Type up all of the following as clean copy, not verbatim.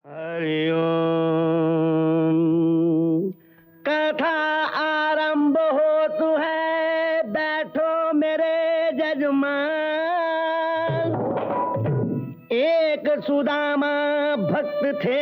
हरि ओम। कथा आरंभ होतु है, बैठो मेरे जजमान। एक सुदामा भक्त थे,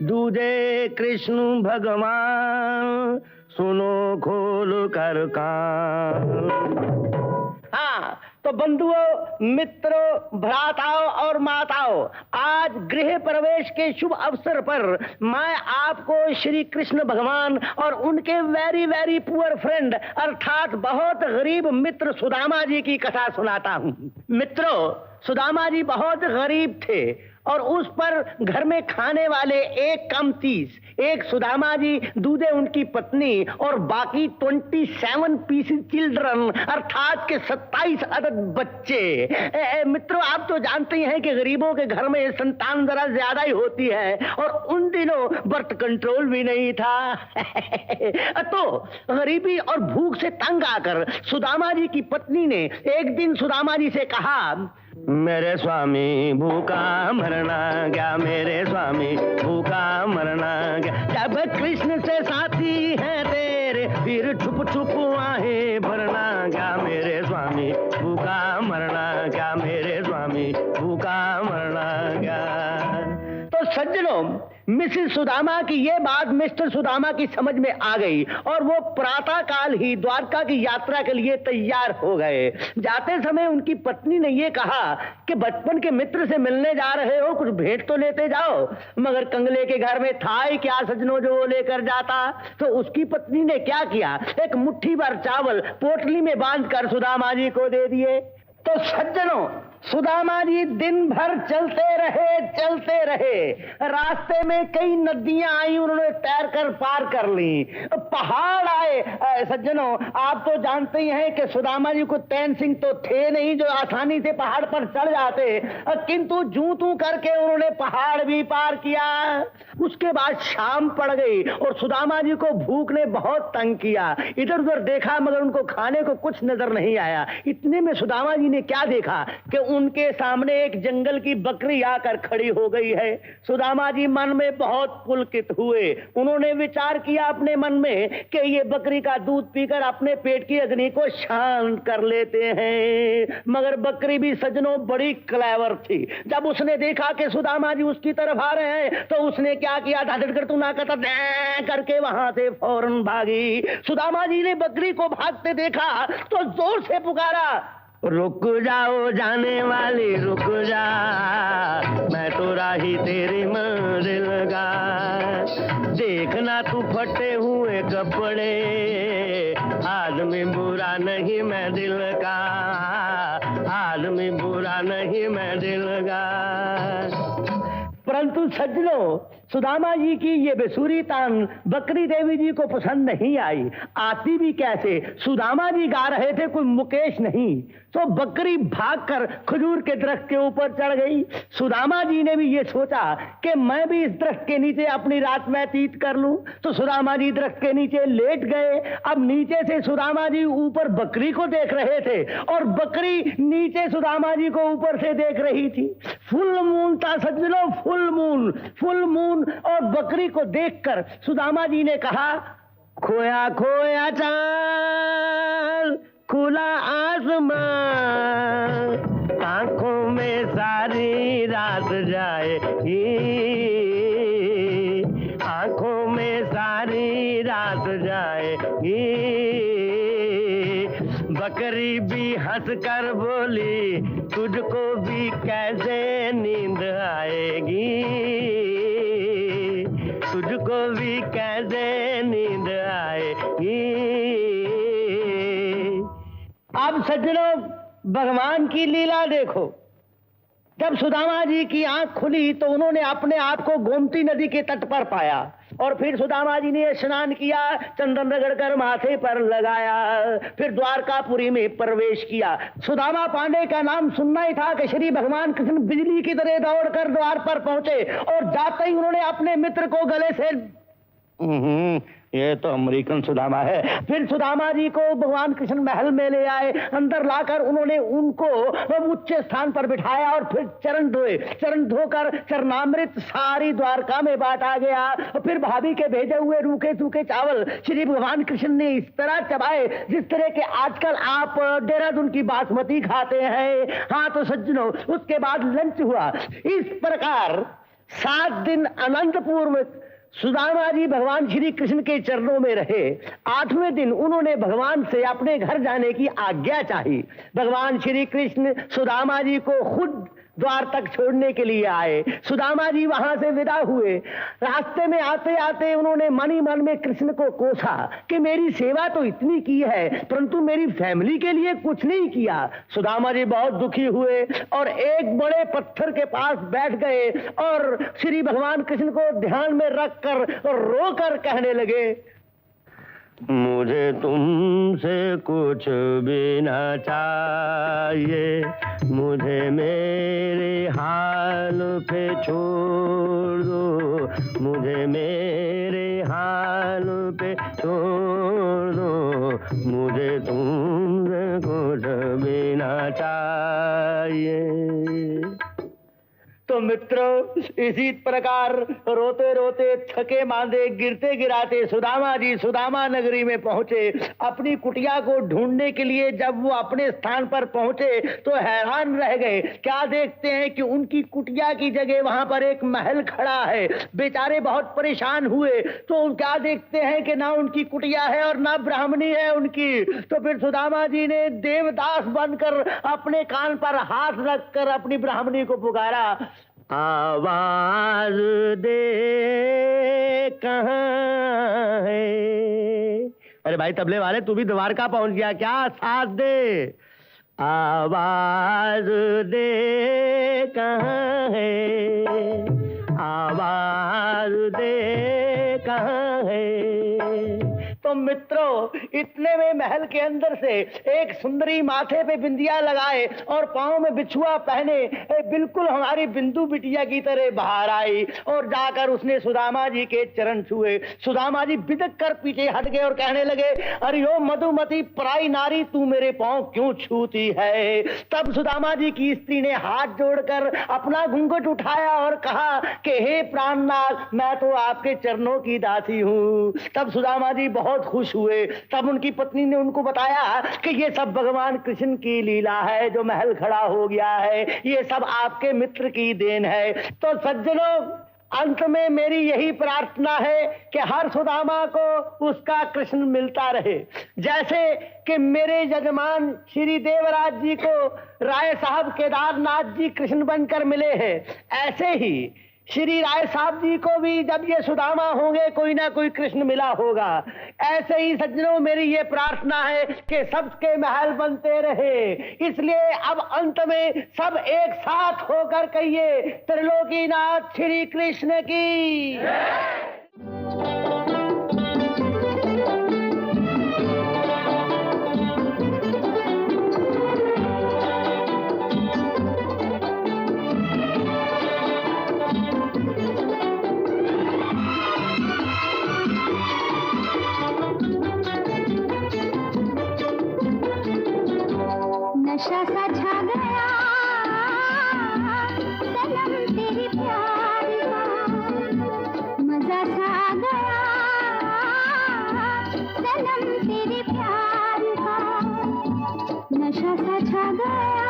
दूजे कृष्ण भगवान। सुनो खोल कर कान। हाँ, तो बंधुओं, मित्रों, भ्राताओं और माताओं, आज गृह प्रवेश के शुभ अवसर पर मैं आपको श्री कृष्ण भगवान और उनके वेरी वेरी पुअर फ्रेंड अर्थात बहुत गरीब मित्र सुदामा जी की कथा सुनाता हूँ। मित्रों, सुदामा जी बहुत गरीब थे और उस पर घर में खाने वाले एक कम 30, एक सुदामा जी, दूजे उनकी पत्नी और बाकी 27 पीसेस चिल्ड्रन अर्थात के 27 अदद बच्चे। मित्रों, आप तो जानते ही हैं कि गरीबों के घर में संतान जरा ज्यादा ही होती है और उन दिनों बर्थ कंट्रोल भी नहीं था। तो गरीबी और भूख से तंग आकर सुदामा जी की पत्नी ने एक दिन सुदामा जी से कहा, मेरे स्वामी भूखा मरना गया, मेरे स्वामी भूखा मरना गया। जब कृष्ण से साथी है तेरे, फिर छुप छुप आहें भरना गया, मेरे स्वामी भूखा मरना गया, मेरे स्वामी भूखा मरना गया। तो सज्जनों, मिसेस सुदामा की ये बात मिस्टर सुदामा की समझ में आ गई और वो प्रातः काल ही द्वारका की यात्रा के लिए तैयार हो गए। जाते समय उनकी पत्नी ने ये कहा कि बचपन के मित्र से मिलने जा रहे हो, कुछ भेंट तो लेते जाओ। मगर कंगले के घर में था ही क्या सज्जनों जो वो लेकर जाता। तो उसकी पत्नी ने क्या किया, एक मुट्ठी भर चावल पोटली में बांधकर सुदामा जी को दे दिए। तो सज्जनों, सुदामा जी दिन भर चलते रहे। रास्ते में कई नदियां आई, उन्होंने तैर कर पार कर ली। पहाड़ आए। सज्जनों, आप तो जानते ही हैं कि सुदामा जी को तैन सिंह तो थे नहीं जो आसानी से पहाड़ पर चढ़ जाते, किंतु जूं तू करके उन्होंने पहाड़ भी पार किया। उसके बाद शाम पड़ गई और सुदामा जी को भूख ने बहुत तंग किया। इधर उधर देखा मगर उनको खाने को कुछ नजर नहीं आया। इतने में सुदामा जी ने क्या देखा कि उनके सामने एक जंगल की बकरी आकर खड़ी हो गई है। सुदामा जी मन में बहुत पुलकित हुए। उन्होंने विचार किया अपने मन में कि ये बकरी का दूध पीकर अपने पेट की अग्नि को शांत कर लेते हैं। मगर बकरी भी सज्जनों बड़ी क्लेवर थी। जब उसने देखा कि सुदामा जी उसकी तरफ आ रहे हैं तो उसने क्या किया, धड़कर तू ना करके वहां से फौरन भागी। सुदामा जी ने बकरी को भागते देखा तो जोर से पुकारा, रुक जाओ जाने वाली रुक जा, मैं तो राही तेरी मंजिल का। देखना तू फटे हुए कपड़े, आदमी बुरा नहीं मैं दिल का, आदमी बुरा नहीं मैं दिल का। परंतु सज्जनों, सुदामा जी की ये बेसुरी तान बकरी देवी जी को पसंद नहीं आई। आती भी कैसे, सुदामा जी गा रहे थे, कोई मुकेश नहीं। तो बकरी भागकर खजूर के दरख्त के ऊपर चढ़ गई। सुदामा जी ने भी ये सोचा कि मैं भी इस दरख्त के नीचे अपनी रात व्यतीत कर लूं। तो सुदामा जी दरख्त के नीचे लेट गए। अब नीचे से सुदामा जी ऊपर बकरी को देख रहे थे और बकरी नीचे सुदामा जी को ऊपर से देख रही थी। फुल मून था सज्जनों, फुल मून। और बकरी को देखकर सुदामा जी ने कहा, खोया खोया चांद, खुला आसमां, आंखों में सारी रात जाएगी, आंखों में सारी रात जाएगी। बकरी भी हंसकर बोली, तुझको भी कैसे नींद आएगी, तुझको भी कैसे नींद आएगी। अब सज्जनों, भगवान की लीला देखो। जब सुदामा जी की आंख खुली तो उन्होंने अपने आप को गोमती नदी के तट पर पाया और फिर सुदामा जी ने स्नान किया, चंदन रगड़कर माथे पर लगाया, फिर द्वारकापुरी में प्रवेश किया। सुदामा पांडे का नाम सुनना ही था कि श्री भगवान कृष्ण बिजली की तरह दौड़कर द्वार पर पहुंचे और जाते ही उन्होंने अपने मित्र को गले से ये तो अमेरिकन सुदामा है। फिर सुदामा जी को भगवान कृष्ण महल में ले आए, अंदर लाकर उन्होंने उनको उच्च स्थान पर बिठाया और फिर चरण धोए। चरण धोकर चरणामृत सारी द्वारका में बांटा गया। फिर भाभी के भेजे हुए रूखे सूखे चावल श्री भगवान कृष्ण ने इस तरह चबाए जिस तरह के आजकल आप देहरादून की बासमती खाते हैं। हाँ तो सज्जनों, उसके बाद लंच हुआ। इस प्रकार 7 दिन अनंतपूर्व सुदामा जी भगवान श्री कृष्ण के चरणों में रहे। 8वें दिन उन्होंने भगवान से अपने घर जाने की आज्ञा चाही। भगवान श्री कृष्ण सुदामा जी को खुद द्वार तक छोड़ने के लिए आए। सुदामा जी वहां से विदा हुए। रास्ते में आते आते उन्होंने मन ही मन में कृष्ण को कोसा कि मेरी सेवा तो इतनी की है परंतु मेरी फैमिली के लिए कुछ नहीं किया। सुदामा जी बहुत दुखी हुए और एक बड़े पत्थर के पास बैठ गए और श्री भगवान कृष्ण को ध्यान में रखकर रोकर कहने लगे, मुझे तुमसे कुछ भी न चाहिए, मुझे मेरे हाल पे छोड़ दो, मुझे मेरे हाल पे छोड़ दो, मुझे तुमसे कुछ भी न चाहिए। तो मित्रों, इसी प्रकार रोते रोते थके मांदे गिरते गिराते सुदामा जी सुदामा नगरी में पहुंचे। अपनी कुटिया को ढूंढने के लिए जब वो अपने स्थान पर पहुंचे तो हैरान रह गए। क्या देखते हैं कि उनकी कुटिया की जगह वहां पर एक महल खड़ा है। बेचारे बहुत परेशान हुए। तो क्या देखते हैं कि ना उनकी कुटिया है और ना ब्राह्मणी है उनकी। तो फिर सुदामा जी ने देवदास बनकर अपने कान पर हाथ रखकर अपनी ब्राह्मणी को पुकारा, आवाज दे कहाँ है। अरे भाई तबले वाले, तू भी द्वारका पहुंच गया क्या? साथ दे, आवाज दे कहाँ है, आवाज दे कहाँ है। तो मित्रों, इतने में महल के अंदर से एक सुंदरी माथे पे बिंदिया लगाए और पांव में बिछुआ पहने बिल्कुल हमारी बिंदु बिटिया की तरह बाहर आई और जाकर उसने सुदामा जी के चरण छुए। सुदामा जी बिदक कर पीछे हट गए और कहने लगे, अरे ओ मधुमती पराई नारी, तू मेरे पांव क्यों छूती है। तब सुदामा जी की स्त्री ने हाथ जोड़कर अपना घूंघट उठाया और कहा कि हे प्राणनाथ, मैं तो आपके चरणों की दासी हूँ। तब सुदामा जी बहुत खुश हुए। तब उनकी पत्नी ने उनको बताया कि ये सब भगवान कृष्ण की लीला है, जो महल खड़ा हो गया है, ये सब आपके मित्र की देन है। तो सज्जनों, अंत में मेरी यही प्रार्थना है कि हर सुदामा को उसका कृष्ण मिलता रहे। जैसे कि मेरे यजमान श्री देवराज जी को राय साहब केदारनाथ जी कृष्ण बनकर मिले हैं, ऐसे ही श्री राय साहब जी को भी जब ये सुदामा होंगे कोई ना कोई कृष्ण मिला होगा। ऐसे ही सज्जनों, मेरी ये प्रार्थना है कि सबके महल बनते रहे। इसलिए अब अंत में सब एक साथ होकर कहिए, त्रिलोकीनाथ श्री कृष्ण की। नशा सा छा गया सनम तेरे प्यार का, मजा सा आ गया सनम तेरे प्यार का, नशा सा छा गया।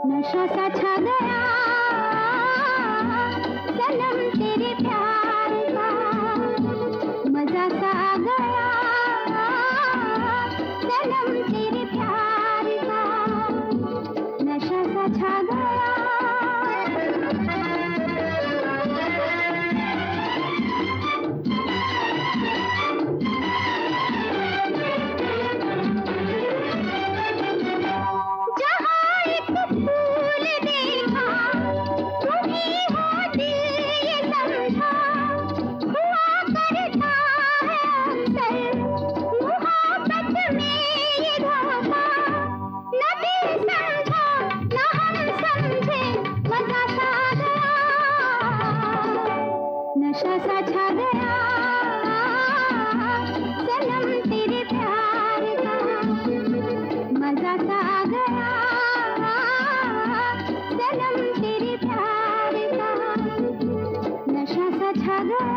नशा सा छा गया सनम तेरे प्यार का, मजा सा आ गया सनम तेरे प्यार का, नशा सा छा गया। सा आ गया सनम तेरे प्यार का नशा सा छा गया।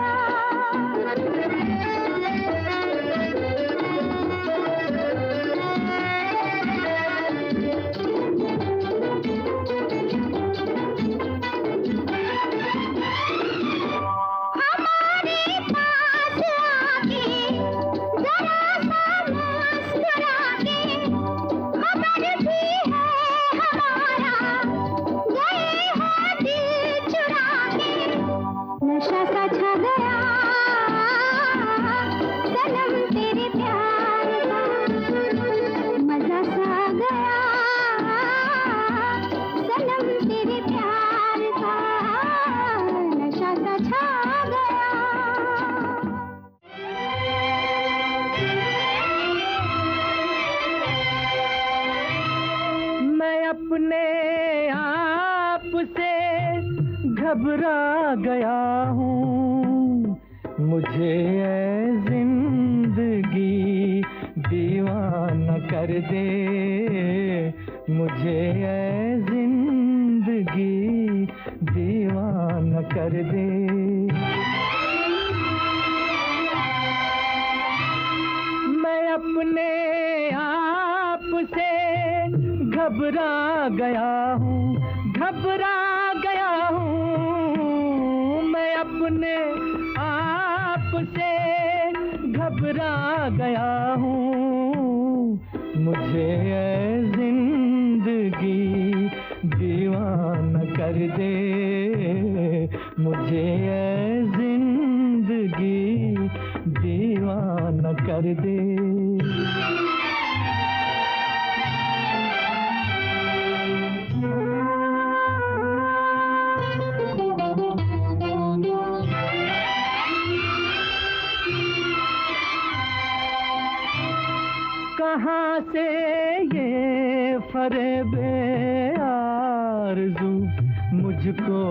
नशा सा छा गया सनम तेरे प्यार का मजा सा आ गया सनम तेरे प्यार का नशा सा छा गया। मैं अपने आप से घबरा गया हूँ, मुझे ऐ जिंदगी दीवाना कर दे, मुझे ऐ जिंदगी दीवाना कर दे। मैं अपने आप से घबरा गया हूँ, घबरा गया हूँ। मैं अपने आप से घबरा गया हूँ, मुझे ऐ जिंदगी दीवाना कर दे, मुझे ऐ जिंदगी दीवाना कर दे। कहाँ से ये फरेबे आरज़ू मुझको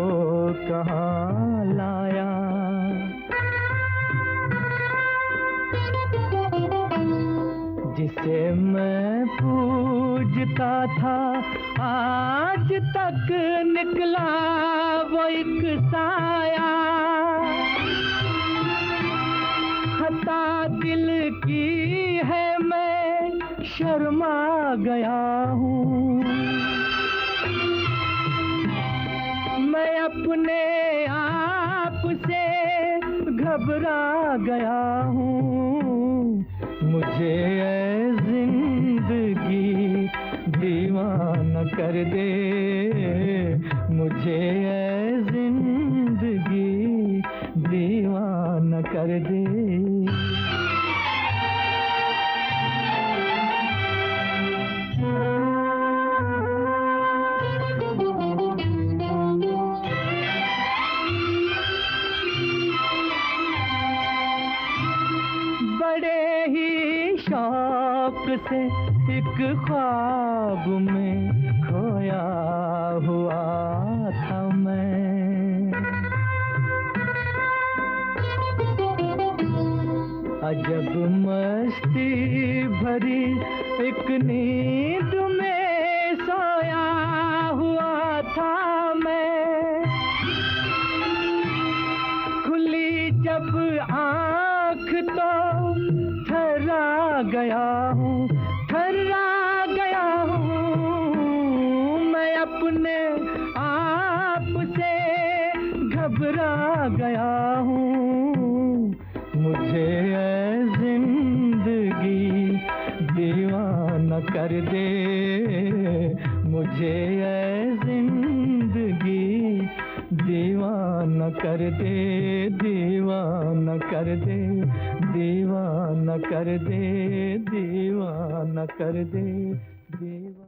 कहाँ लाया, जिसे मैं पूजता था आज तक निकला वो एक साया। खता दिल की है मैं शर्मा गया हूँ, मैं अपने आप से घबरा गया हूँ, मुझे ऐ जिंदगी दीवाना कर दे, मुझे ऐ जिंदगी दीवाना कर दे। बड़े ही शौक से एक ख्वाब में खोया हुआ था मैं, अजब मस्ती भरी एक नींद में सोया हुआ था मैं। खुली जब आँख तो थर्रा गया हूँ, थर्रा गया हूँ। मैं अपने आप से घबरा गया हूँ, मुझे ऐ जिंदगी दीवाना कर दे, मुझे ऐ जिंदगी दीवाना कर दे, दीवाना कर दे, दीवाना कर दे, दीवाना कर दे, दीवाना।